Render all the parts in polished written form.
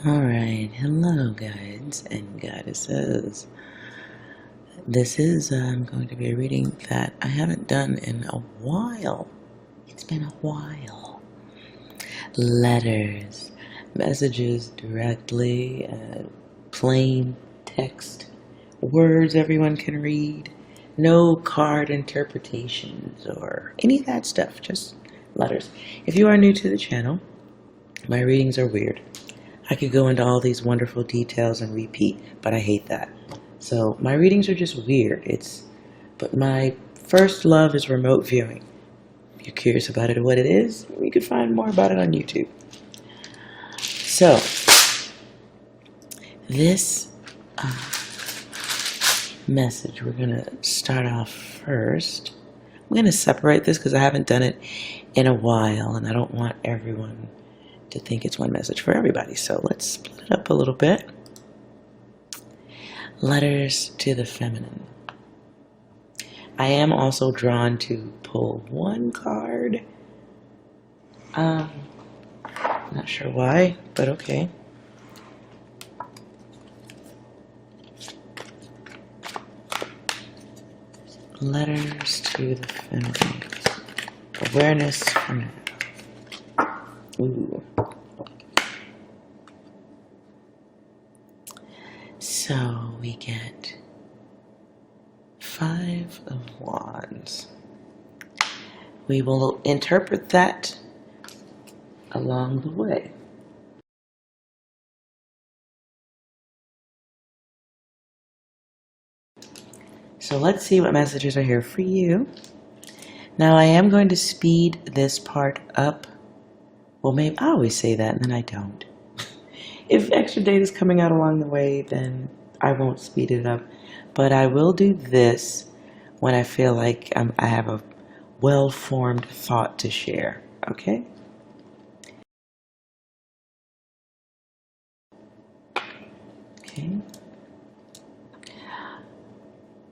Alright, hello guides and goddesses. This is going to be a reading that I haven't done in a while. It's been a while. Letters, messages directly, plain text, words everyone can read, no card interpretations or any of that stuff, just letters. If you are new to the channel, my readings are weird. I could go into all these wonderful details and repeat, but I hate that. So my readings are just weird. But my first love is remote viewing. If you're curious about it, what it is, you can find more about it on YouTube. So this message, we're going to start off first. I'm going to separate this because I haven't done it in a while, and I don't want everyone to think it's one message for everybody. So let's split it up a little bit. Letters to the feminine. I am also drawn to pull one card. Not sure why, but okay. Letters to the feminine. Awareness for now. Ooh. So we get 5 of Wands. We will interpret that along the way. So let's see what messages are here for you. Now I am going to speed this part up. Well, maybe I always say that and then I don't. If extra data is coming out along the way, then I won't speed it up. But I will do this when I feel like I have a well-formed thought to share. Okay? Okay.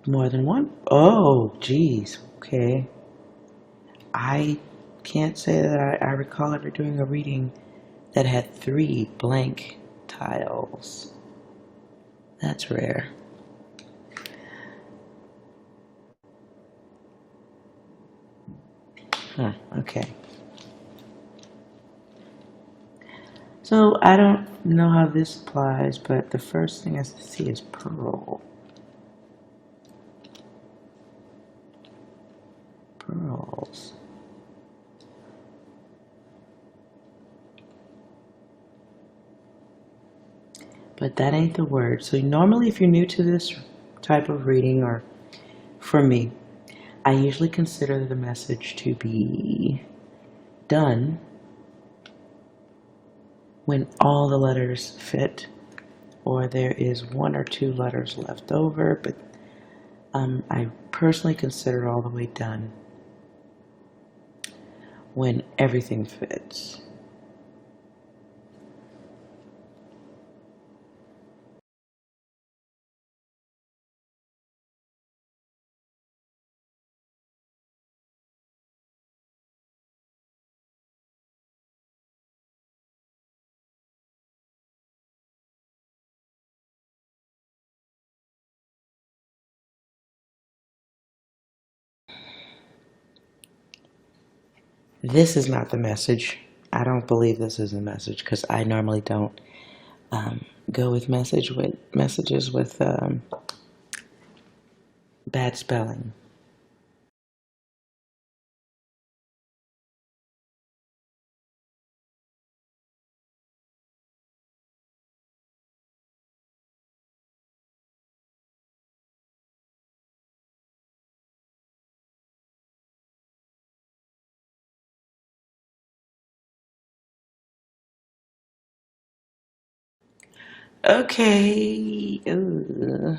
More than one? Oh, geez. Okay. I can't say that I recall ever doing a reading that had 3 blank tiles. That's rare. Okay. So I don't know how this applies, but the first thing I see is pearl. Pearls. But that ain't the word. So normally if you're new to this type of reading, or for me, I usually consider the message to be done when all the letters fit, or there is 1 or 2 letters left over, but I personally consider all the way done when everything fits. This is not the message. I don't believe this is a message because I normally don't go with messages with bad spelling. Okay. Ugh.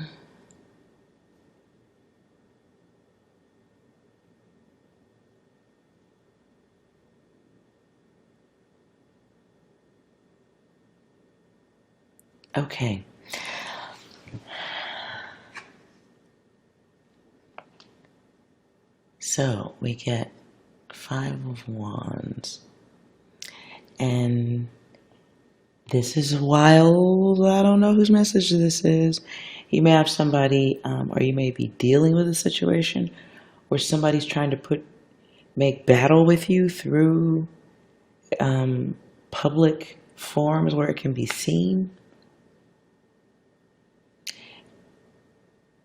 Okay. So we get 5 of Wands. And This is wild. I don't know whose message this is. You may have somebody, or you may be dealing with a situation where somebody's trying to make battle with you through public forums where it can be seen.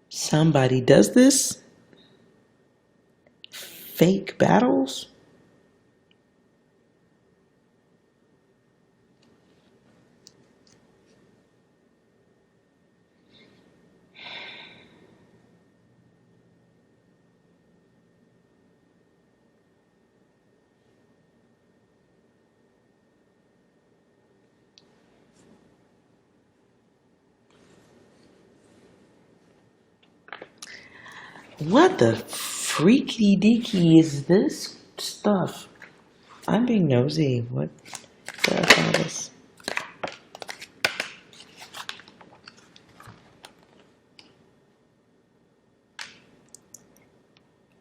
Somebody does this. Fake battles. What the freaky deaky is this stuff? I'm being nosy. What the hell is this?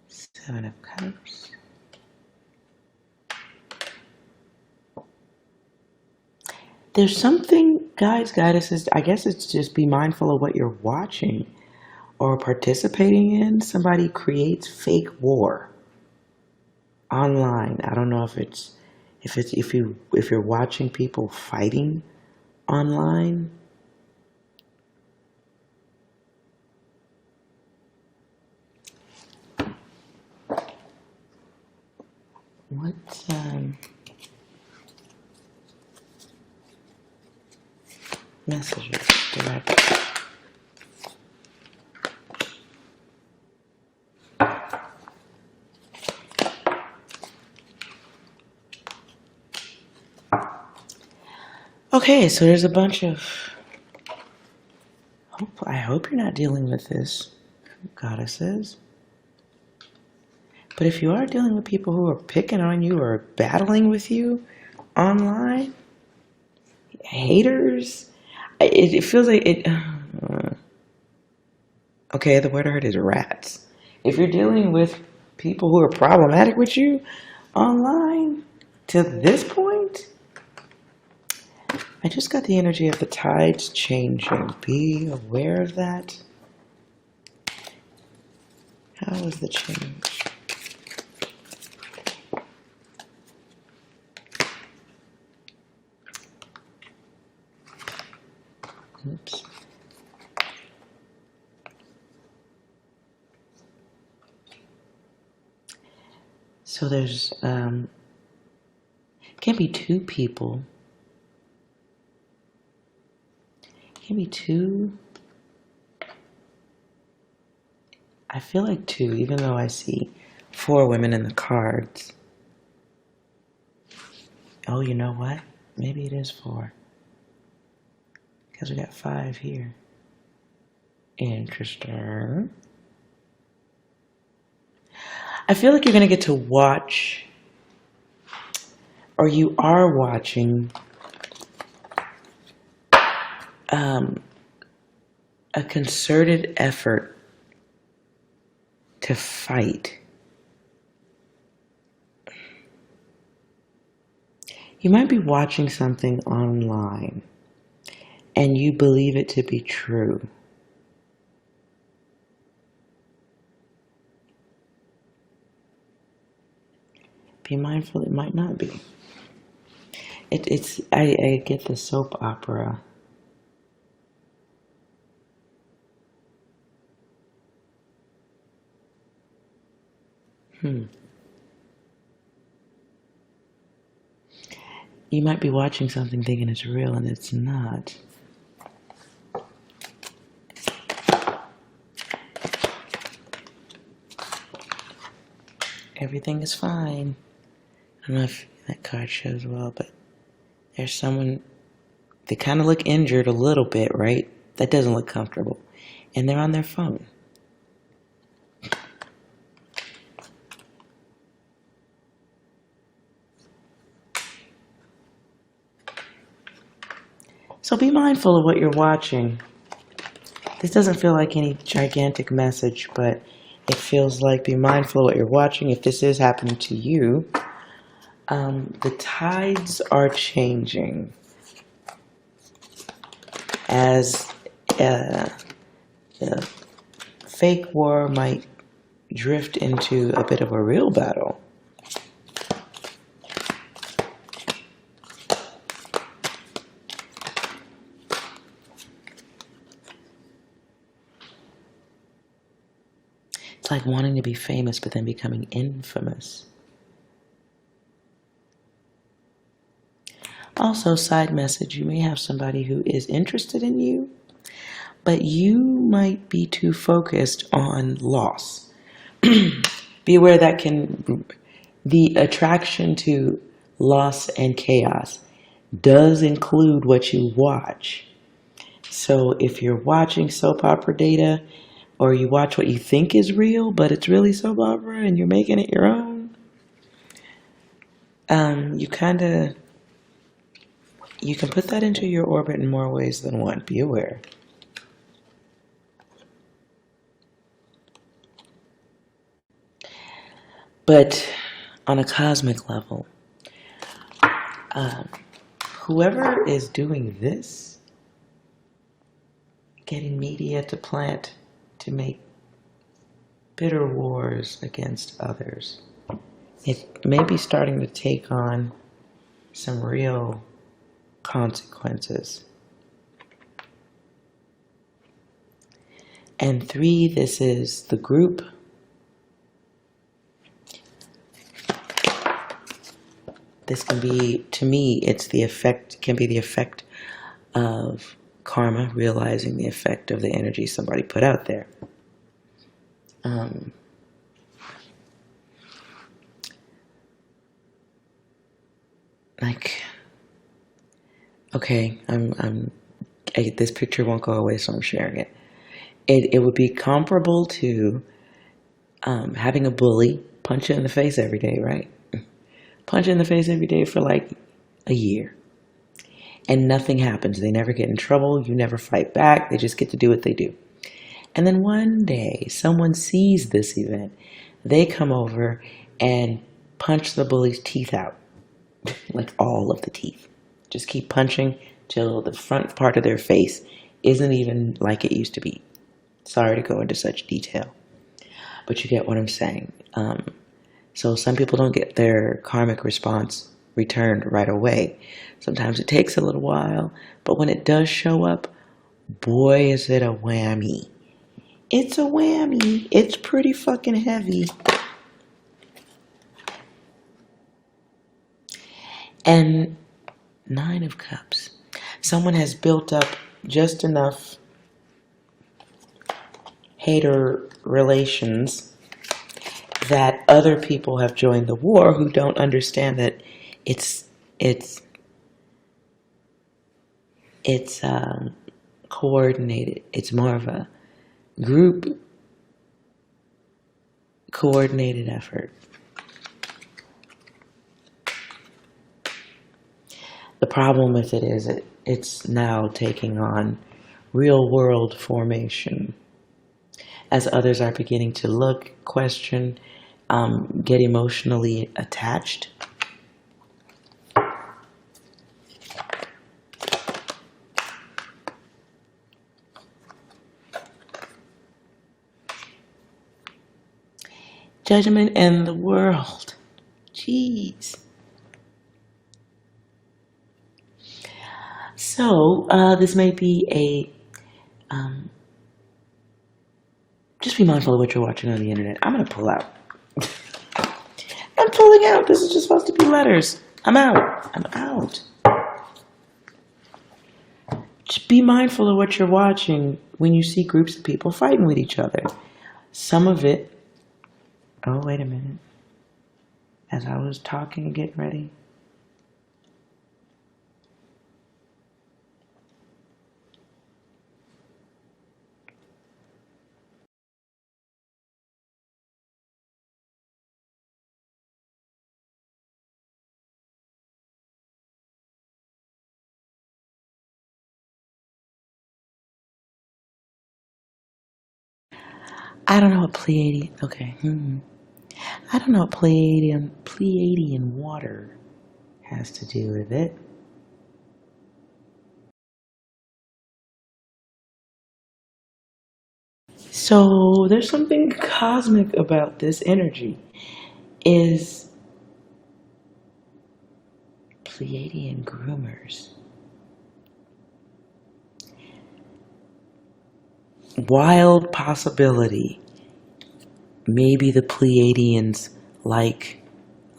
Seven of Cups. There's something, guys, goddesses, I guess it's just be mindful of what you're watching or participating in. Somebody creates fake war online. I don't know if you're watching people fighting online. What messages directly? Okay, so there's a bunch of I hope you're not dealing with this, goddesses. But if you are dealing with people who are picking on you or battling with you online, haters, it feels like it. Okay, the word I heard is rats. If you're dealing with people who are problematic with you online to this point, I just got the energy of the tides changing. Be aware of that. How is the change? Oops. So there's, can't be two people. Can't be two. I feel like two, even though I see 4 women in the cards. Oh, you know what? Maybe it is 4. Because we got 5 here. Interesting. I feel like you're going to get to watch, or you are watching, a concerted effort to fight. You might be watching something online and you believe it to be true. Be mindful, it might not be. I get the soap opera. You might be watching something thinking it's real and it's not. Everything is fine. I don't know if that card shows well, but there's someone, they kind of look injured a little bit, right? That doesn't look comfortable. And they're on their phone. So be mindful of what you're watching. This doesn't feel like any gigantic message, but it feels like be mindful of what you're watching. If this is happening to you, the tides are changing. as the fake war might drift into a bit of a real battle. It's like wanting to be famous but then becoming infamous. Also, side message, you may have somebody who is interested in you, but you might be too focused on loss. Be aware that the attraction to loss and chaos does include what you watch. So if you're watching soap opera data, or you watch what you think is real, but it's really soap opera and you're making it your own, you can put that into your orbit in more ways than one. Be aware. But on a cosmic level, whoever is doing this, getting media to make bitter wars against others, it may be starting to take on some real consequences. And 3, this is the group. This can be, to me, can be the effect of karma, realizing the effect of the energy somebody put out there. Okay, this picture won't go away, so I'm sharing it. It would be comparable to having a bully punch you in the face every day, right? Punch you in the face every day for like a year. And nothing happens. They never get in trouble. You never fight back. They just get to do what they do. And then one day, someone sees this event. They come over and punch the bully's teeth out. Like all of the teeth. Just keep punching till the front part of their face isn't even like it used to be. Sorry to go into such detail, but you get what I'm saying. So some people don't get their karmic response returned right away. Sometimes it takes a little while, but when it does show up, boy, is it a whammy. It's a whammy. It's pretty fucking heavy. And 9 of Cups. Someone has built up just enough hater relations that other people have joined the war who don't understand that it's coordinated. It's more of a group coordinated effort. The problem with it is it's now taking on real world formation as others are beginning to look, question, get emotionally attached. Judgment and the world. Jeez. So, this may be just be mindful of what you're watching on the internet. I'm going to pull out. I'm pulling out. This is just supposed to be letters. I'm out. I'm out. Just be mindful of what you're watching when you see groups of people fighting with each other. Some of it... Oh, wait a minute. As I was talking and getting ready... I don't know what Pleiadian... Okay. I don't know what Pleiadian water has to do with it. So there's something cosmic about this energy. Is Pleiadian groomers. Wild possibility. Maybe the Pleiadians like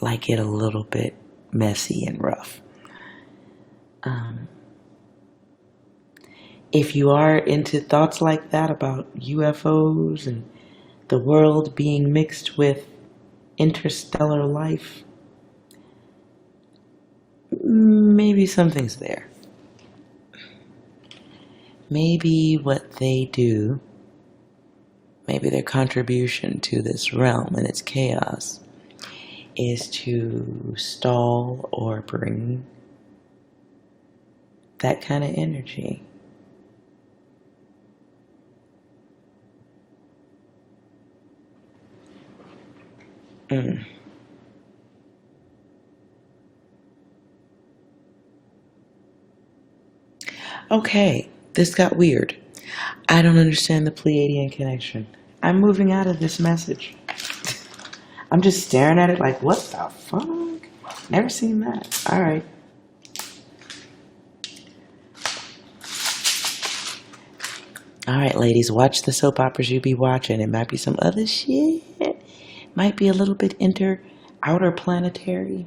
it a little bit messy and rough. If you are into thoughts like that about UFOs and the world being mixed with interstellar life, maybe something's there. Maybe what they do, maybe their contribution to this realm and its chaos is to stall or bring that kind of energy. Okay, this got weird. I don't understand the Pleiadian connection. I'm moving out of this message. I'm just staring at it like, what the fuck? Never seen that. All right. All right, ladies, watch the soap operas you be watching. It might be some other shit. Might be a little bit outer planetary.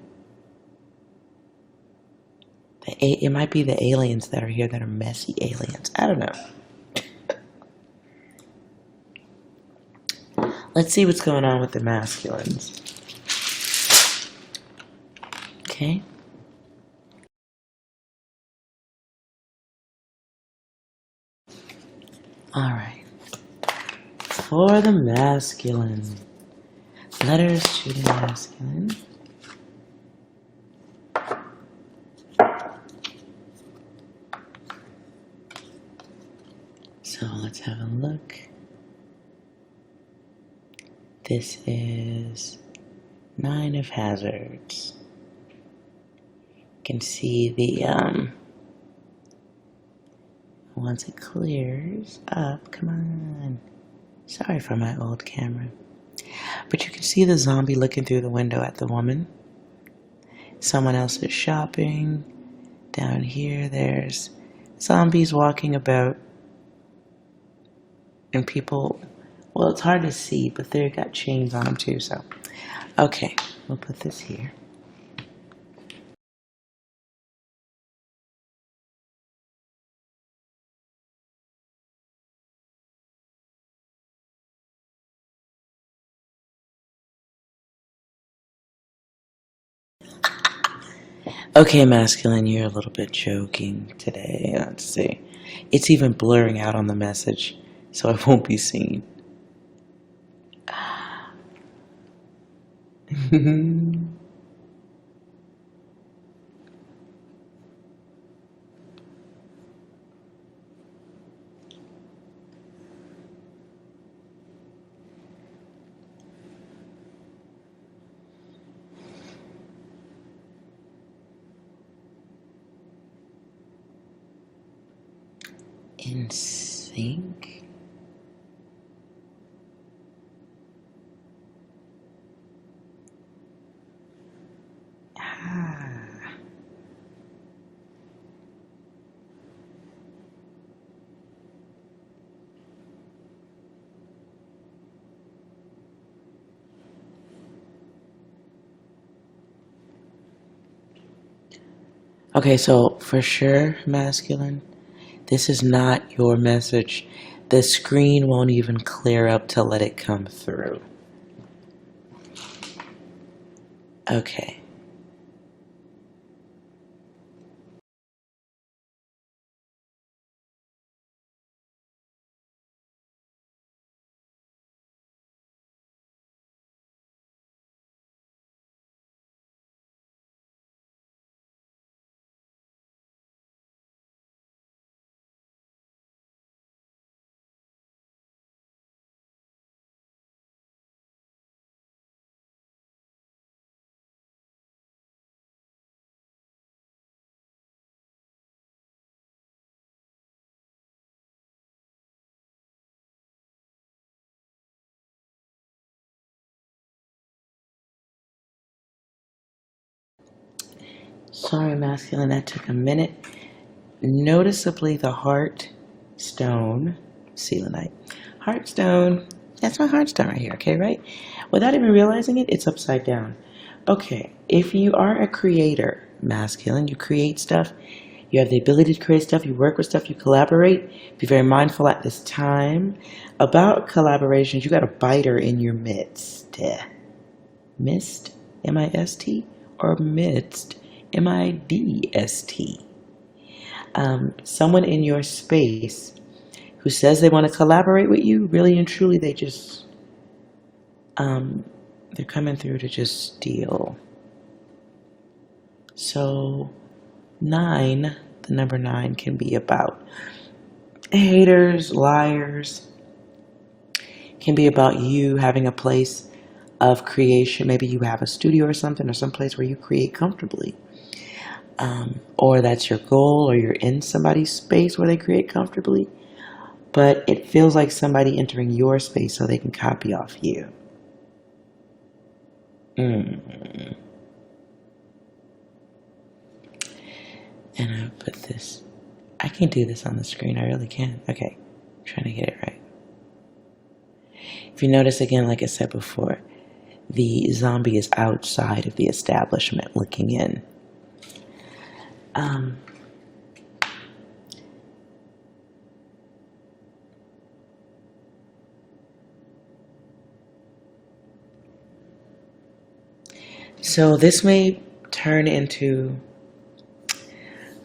It might be the aliens that are here that are messy aliens. I don't know. Let's see what's going on with the masculines. Okay. All right. For the masculine. Letters to the masculine. So let's have a look. This is 9 of Hazards. You can see the, once it clears up, come on. Sorry for my old camera. But you can see the zombie looking through the window at the woman. Someone else is shopping. Down here, there's zombies walking about. And people, well, it's hard to see, but they've got chains on them too, so. Okay, we'll put this here. Okay, masculine, you're a little bit joking today. Let's see. It's even blurring out on the message, so it won't be seen. In sync? Ah. Okay, so for sure, masculine, this is not your message. The screen won't even clear up to let it come through. Okay. Sorry, masculine, that took a minute. Noticeably, the heart stone, selenite, heart stone, that's my heart stone right here, okay, right? Without even realizing it, it's upside down. Okay, if you are a creator, masculine, you create stuff, you have the ability to create stuff, you work with stuff, you collaborate, be very mindful at this time about collaborations. You got a biter in your midst. Mist, M-I-S-T, or midst, M-I-D-S-T. Someone in your space who says they want to collaborate with you, really and truly, they just, they're coming through to just steal. So, 9, the number 9 can be about haters, liars, can be about you having a place of creation. Maybe you have a studio or something, or some place where you create comfortably. Or that's your goal, or you're in somebody's space where they create comfortably. But it feels like somebody entering your space so they can copy off you. And I put this. I can do this on the screen. I really can. Okay. I'm trying to get it right. If you notice again, like I said before, the zombie is outside of the establishment looking in. So this may turn into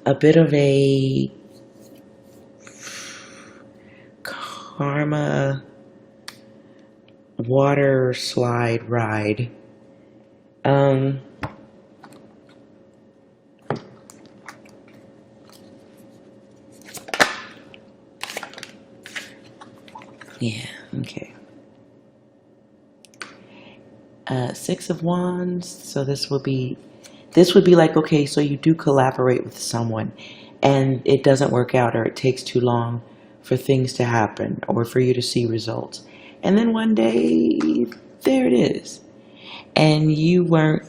a bit of a karma water slide ride. Yeah, okay. 6 of Wands, so this would be like, okay, so you do collaborate with someone and it doesn't work out, or it takes too long for things to happen or for you to see results. And then one day, there it is. And you weren't,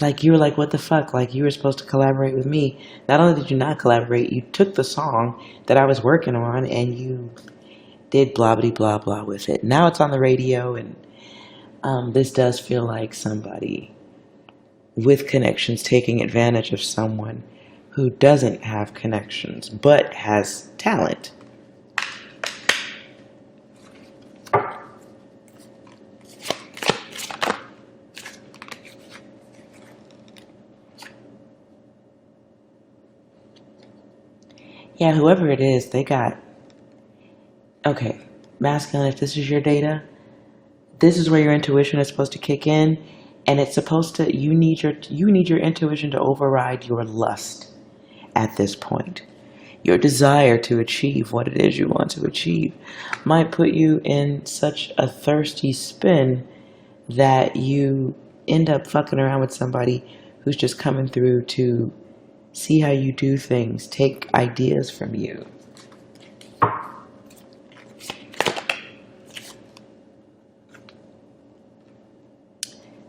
like, you were like, what the fuck? Like, you were supposed to collaborate with me. Not only did you not collaborate, you took the song that I was working on and you did blah, blah, blah, blah with it. Now it's on the radio, and this does feel like somebody with connections taking advantage of someone who doesn't have connections but has talent. Yeah, whoever it is, they got... Okay, masculine, if this is your data, this is where your intuition is supposed to kick in, and it's supposed to, you need your intuition to override your lust at this point. Your desire to achieve what it is you want to achieve might put you in such a thirsty spin that you end up fucking around with somebody who's just coming through to see how you do things, take ideas from you.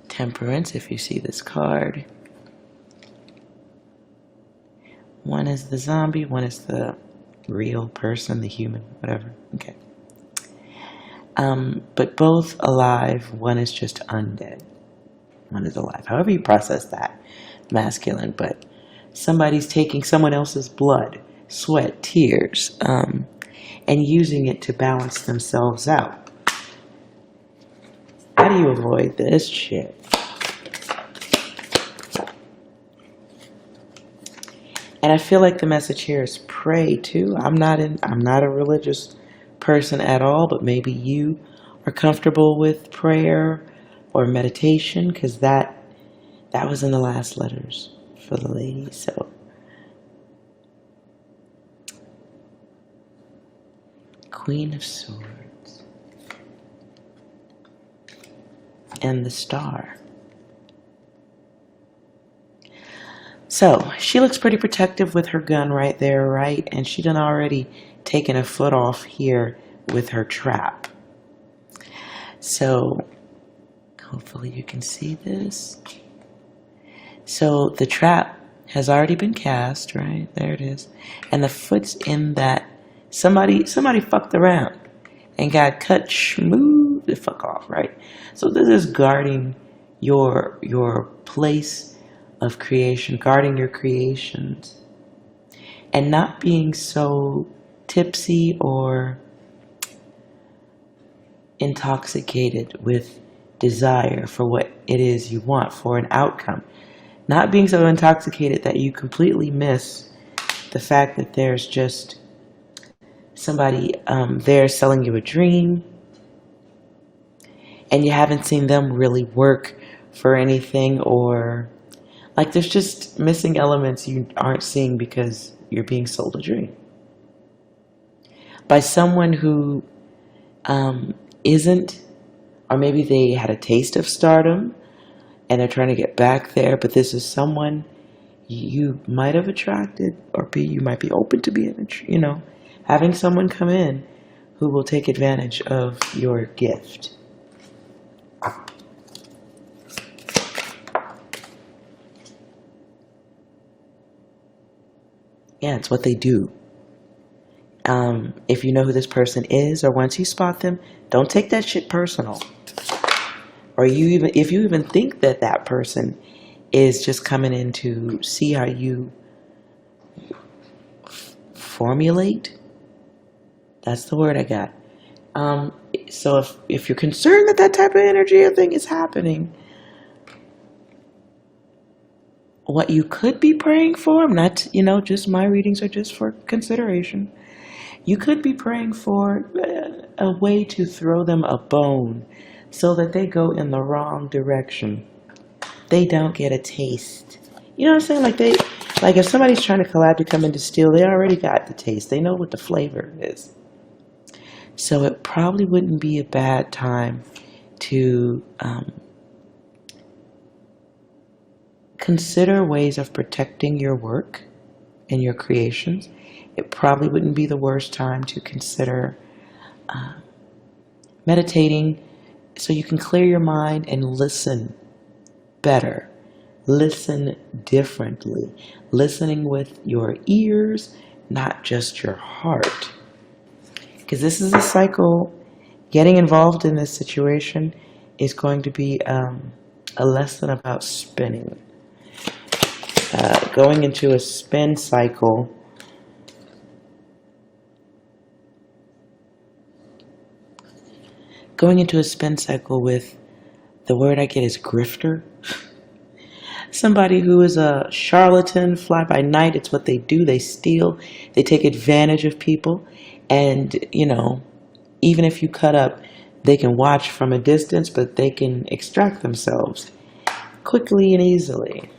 Temperance, if you see this card. One is the zombie, one is the real person, the human, whatever. Okay. But both alive, one is just undead. One is alive. However you process that, masculine, but somebody's taking someone else's blood, sweat, tears, and using it to balance themselves out. How do you avoid this shit? And I feel like the message here is pray too. I'm not a religious person at all, but maybe you are comfortable with prayer or meditation, because that was in the last letters for the lady. So Queen of Swords and the Star. So she looks pretty protective with her gun right there, right? And she done already taken a foot off here with her trap. So hopefully you can see this. So the trap has already been cast, right? There it is. And the foot's in that. Somebody fucked around and got cut smooth the fuck off, right? So this is guarding your place of creation, guarding your creations, and not being so tipsy or intoxicated with desire for what it is you want, for an outcome. Not being so intoxicated that you completely miss the fact that there's just somebody there selling you a dream, and you haven't seen them really work for anything, or like there's just missing elements you aren't seeing because you're being sold a dream by someone who isn't, or maybe they had a taste of stardom and they're trying to get back there, but this is someone you might have attracted, or you might be open to being, having someone come in who will take advantage of your gift. Yeah, it's what they do. If you know who this person is, or once you spot them, don't take that shit personal. Or if you even think that that person is just coming in to see how you formulate. That's the word I got. So if you're concerned that that type of energy or thing is happening, what you could be praying for, I'm not, just my readings are just for consideration. You could be praying for a way to throw them a bone so that they go in the wrong direction. They don't get a taste. You know what I'm saying? Like if somebody's trying to collab to come in to steal, they already got the taste. They know what the flavor is. So it probably wouldn't be a bad time to consider ways of protecting your work and your creations. It probably wouldn't be the worst time to consider meditating so you can clear your mind and listen better. Listen differently. Listening with your ears, not just your heart. Because this is a cycle. Getting involved in this situation is going to be a lesson about spinning. Going into a spin cycle with, the word I get is grifter. Somebody who is a charlatan, fly by night. It's what they do. They steal. They take advantage of people. And, even if you cut up, they can watch from a distance, but they can extract themselves quickly and easily.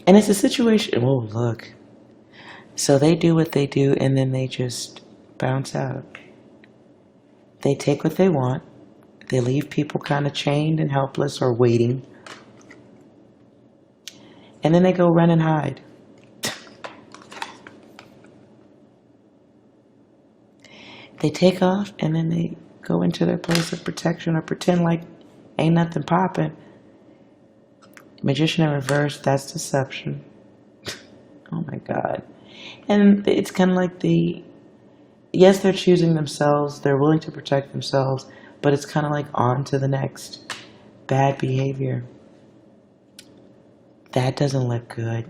And it's a situation, oh, look. So they do what they do, and then they just bounce out. They take what they want. They leave people kind of chained and helpless or waiting. And then they go run and hide. They take off, and then they go into their place of protection or pretend like ain't nothing popping. Magician in reverse, that's deception. Oh my God. And it's kind of like yes, they're choosing themselves, they're willing to protect themselves, but it's kind of like on to the next bad behavior. That doesn't look good.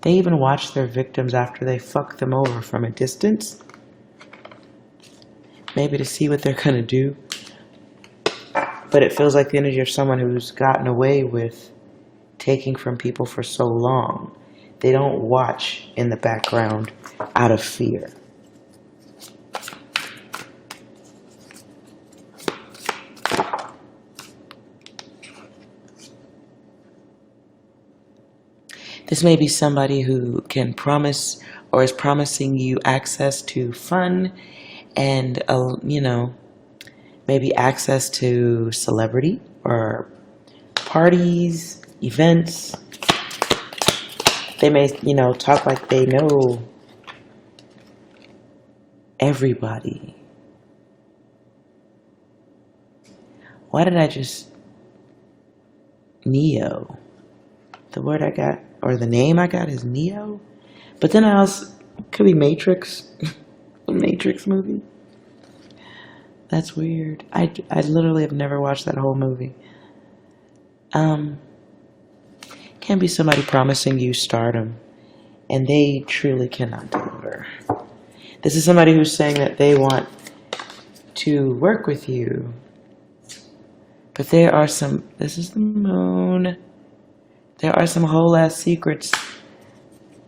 They even watch their victims after they fuck them over from a distance. Maybe to see what they're going to do. But it feels like the energy of someone who's gotten away with taking from people for so long. They don't watch in the background out of fear. This may be somebody who can promise or is promising you access to fun and, maybe access to celebrity or parties, events. They may, talk like they know everybody. Why did I just Neo? The word I got, or the name I got is Neo? But then I also, could be Matrix. A Matrix movie. That's weird. I literally have never watched that whole movie. Can be somebody promising you stardom, and they truly cannot deliver. This is somebody who's saying that they want to work with you, but there are some, this is the moon, there are some whole ass secrets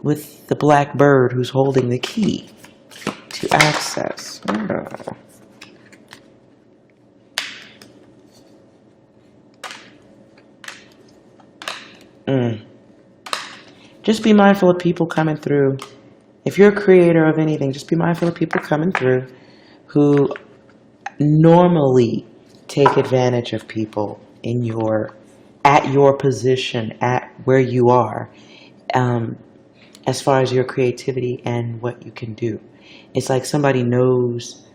with the black bird who's holding the key to access. Oh. Just be mindful of people coming through. If you're a creator of anything, just be mindful of people coming through who normally take advantage of people in at your position, at where you are, as far as your creativity and what you can do. It's like somebody knows,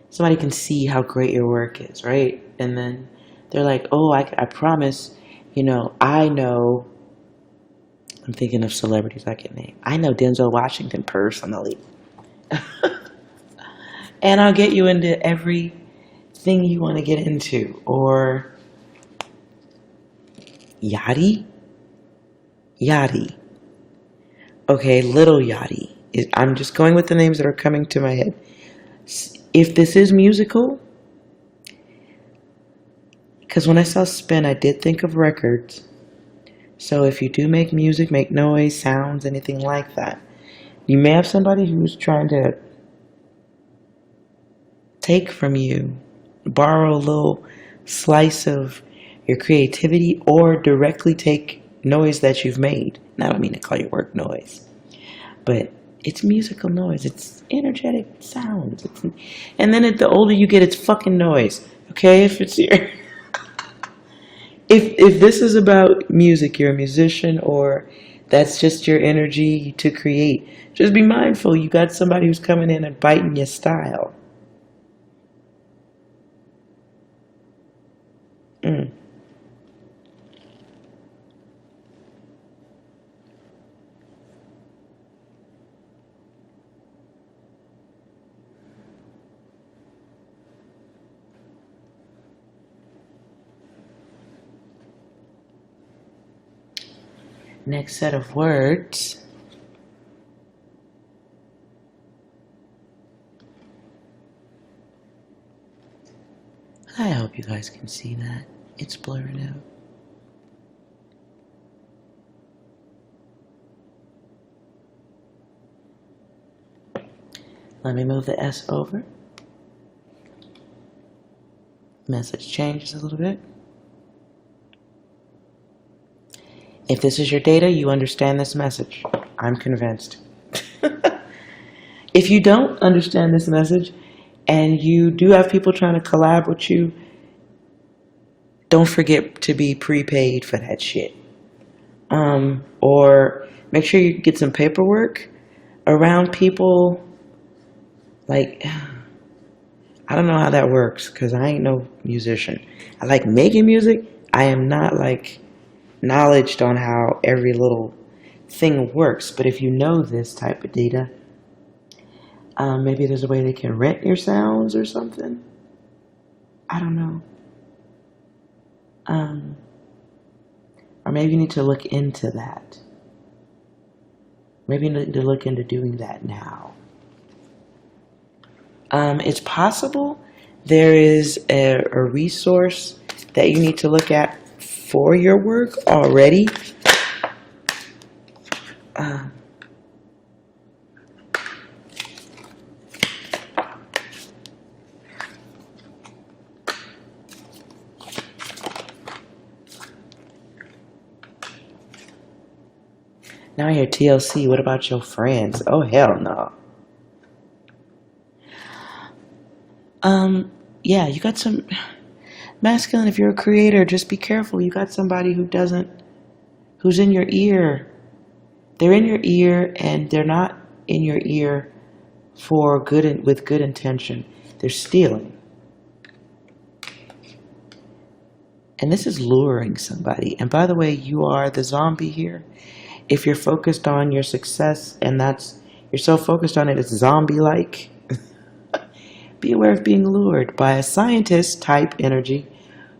somebody can see how great your work is, right? And then they're like, oh, I promise, I know, I'm thinking of celebrities I can name. I know Denzel Washington personally. And I'll get you into everything you want to get into. Or Yachty. Okay, Little Yachty. I'm just going with the names that are coming to my head. If this is musical, because when I saw spin, I did think of records. So if you do make music, make noise, sounds, anything like that, you may have somebody who's trying to take from you, borrow a little slice of your creativity, or directly take noise that you've made. And I don't mean to call your work noise, but it's musical noise. It's energetic sounds. And then the older you get, it's fucking noise. Okay, if it's your... If this is about music, you're a musician, or that's just your energy to create, just be mindful. You got somebody who's coming in and biting your style. Next set of words. I hope you guys can see that. It's blurred out. Let me move the S over. Message changes a little bit. If this is your data, you understand this message. I'm convinced. If you don't understand this message, and you do have people trying to collab with you, don't forget to be prepaid for that shit. Or make sure you get some paperwork around people. Like, I don't know how that works, because I ain't no musician. I like making music. I am not like knowledge on how every little thing works. But if you know this type of data, maybe there's a way they can rent your sounds or something. I don't know. Or maybe you need to look into that. Maybe you need to look into doing that now. It's possible there is a resource that you need to look at for your work already. Now I hear TLC, what about your friends? Oh, hell no. Yeah, you got some masculine. If you're a creator, just be careful. You got somebody who's in your ear. They're in your ear and they're not in your ear for good, with good intention. They're stealing. And this is luring somebody. And by the way, you are the zombie here. If you're focused on your success and you're so focused on it, it's zombie-like. Be aware of being lured by a scientist type energy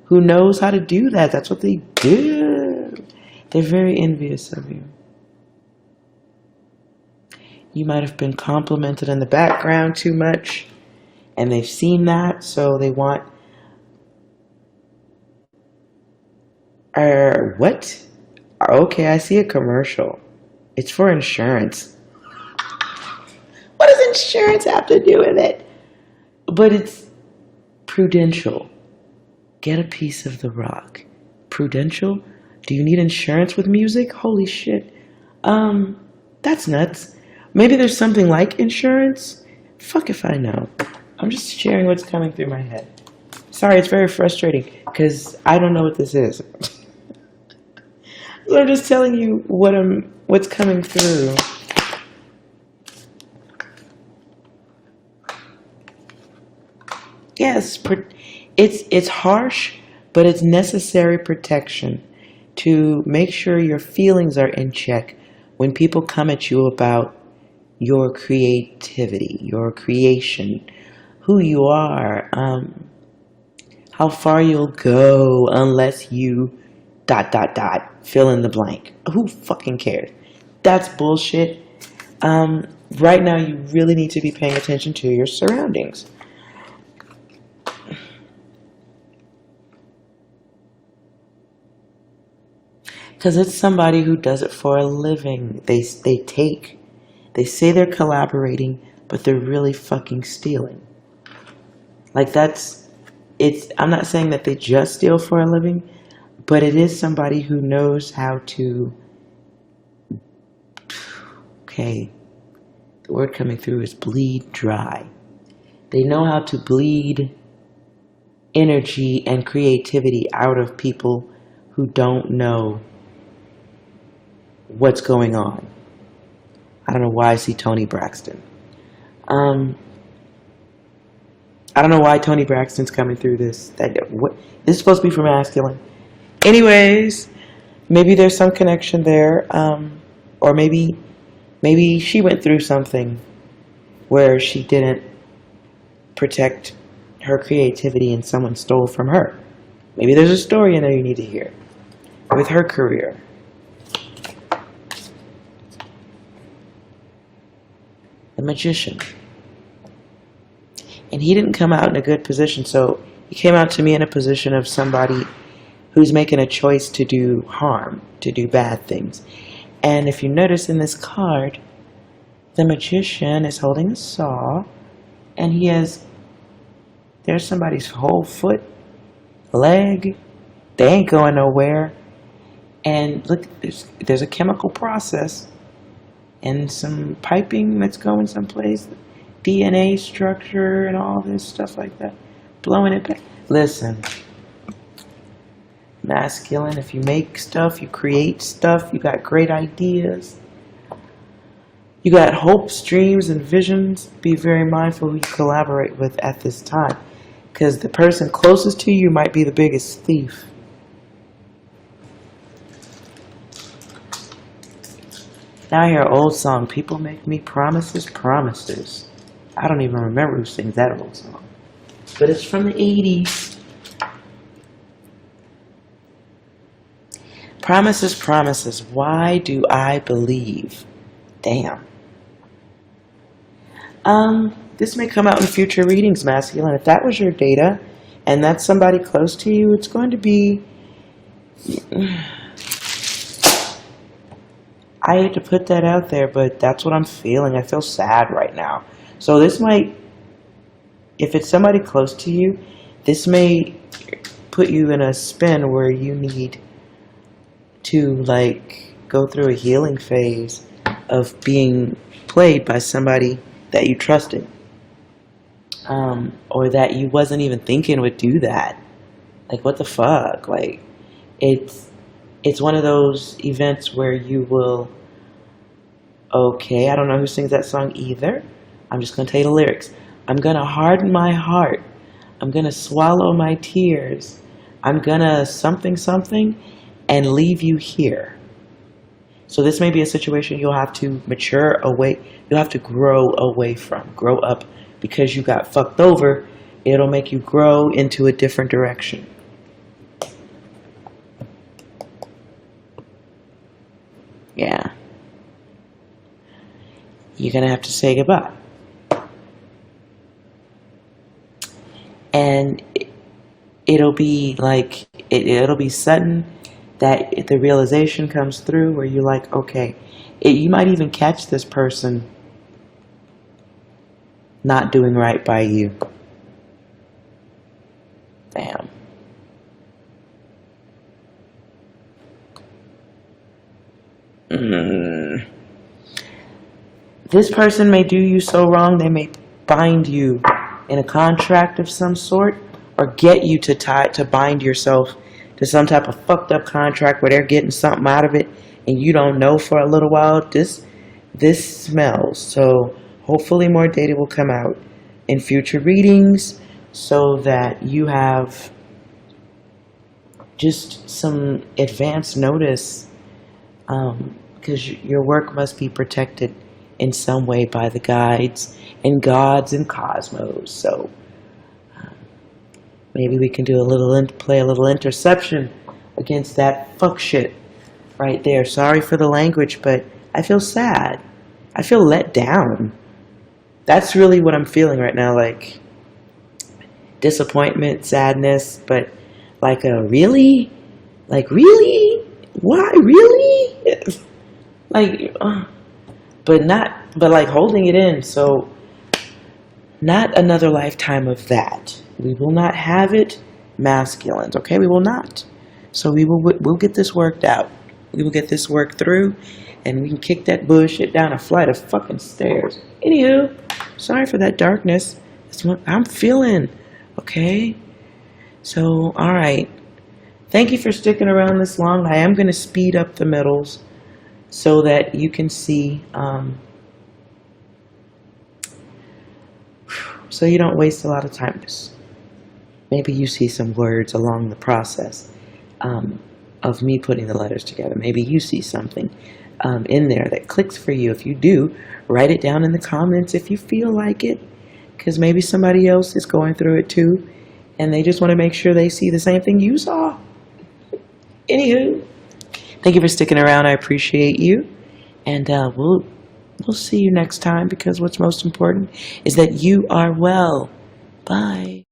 who knows how to do that. That's what they do. They're very envious of you. You might have been complimented in the background too much, and they've seen that, so they want... what? Okay, I see a commercial. It's for insurance. What does insurance have to do with it? But it's prudential. Get a piece of the rock. Prudential? Do you need insurance with music? Holy shit. That's nuts. Maybe there's something like insurance? Fuck if I know. I'm just sharing what's coming through my head. Sorry, it's very frustrating because I don't know what this is. So I'm just telling you what's coming through. Yes, it's harsh, but it's necessary protection to make sure your feelings are in check when people come at you about your creativity, your creation, who you are, how far you'll go unless you ... fill in the blank. Who fucking cares? That's bullshit. Right now, you really need to be paying attention to your surroundings. Because it's somebody who does it for a living. They say they're collaborating, but they're really fucking stealing. Like I'm not saying that they just steal for a living, but it is somebody who knows how to, okay, the word coming through is bleed dry. They know how to bleed energy and creativity out of people who don't know what's going on. I don't know why I see Toni Braxton. I don't know why Toni Braxton's coming through this. This is supposed to be for masculine. Anyways, maybe there's some connection there, or maybe she went through something where she didn't protect her creativity and someone stole from her. Maybe there's a story in there you need to hear with her career. The Magician. And he didn't come out in a good position, so he came out to me in a position of somebody who's making a choice to do harm, to do bad things. And if you notice in this card, the Magician is holding a saw, and there's somebody's whole foot, leg, they ain't going nowhere. And look, there's a chemical process and some piping that's going someplace, DNA structure and all this stuff like that, blowing it back. Listen, masculine, if you make stuff, you create stuff, you got great ideas, you got hopes, dreams, and visions, be very mindful who you collaborate with at this time, because the person closest to you might be the biggest thief. Now I hear an old song, people make me promises, promises. I don't even remember who sings that old song, but it's from the 80s. Promises, promises, why do I believe? Damn. This may come out in future readings, masculine. If that was your data, and that's somebody close to you, it's going to be... I hate to put that out there, but that's what I'm feeling. I feel sad right now. So this might, if it's somebody close to you, this may put you in a spin where you need to, like, go through a healing phase of being played by somebody that you trusted, or that you wasn't even thinking would do that. Like, what the fuck? Like, it's one of those events where you will Okay, I don't know who sings that song either. I'm just going to tell you the lyrics. I'm going to harden my heart. I'm going to swallow my tears. I'm going to something, something, and leave you here. So this may be a situation you'll have to mature away. You'll have to grow away from, grow up, because you got fucked over. It'll make you grow into a different direction. Yeah. You're going to have to say goodbye. And it'll be like, it'll be sudden that the realization comes through where you're like, okay, you might even catch this person not doing right by you. Damn. This person may do you so wrong, they may bind you in a contract of some sort, or get you to bind yourself to some type of fucked up contract where they're getting something out of it and you don't know for a little while. This smells. So hopefully more data will come out in future readings so that you have just some advance notice, because your work must be protected in some way by the guides and gods and cosmos. So maybe we can do play a little interception against that fuck shit right there. Sorry for the language, but I feel sad. I feel let down. That's really what I'm feeling right now, like disappointment, sadness, but like a really? Like really? Why? Really? Like, but like holding it in. So not another lifetime of that. We will not have it masculines, okay? We will not. So we'll get this worked out. We will get this worked through, and we can kick that bullshit down a flight of fucking stairs. Anywho, sorry for that darkness. That's what I'm feeling, okay? So, all right. Thank you for sticking around this long. I am going to speed up the middles so that you can see, so you don't waste a lot of time. Maybe you see some words along the process of me putting the letters together. Maybe you see something in there that clicks for you. If you do, write it down in the comments if you feel like it, because maybe somebody else is going through it too, and they just want to make sure they see the same thing you saw. Anywho, thank you for sticking around. I appreciate you, and we'll see you next time, because what's most important is that you are well. Bye.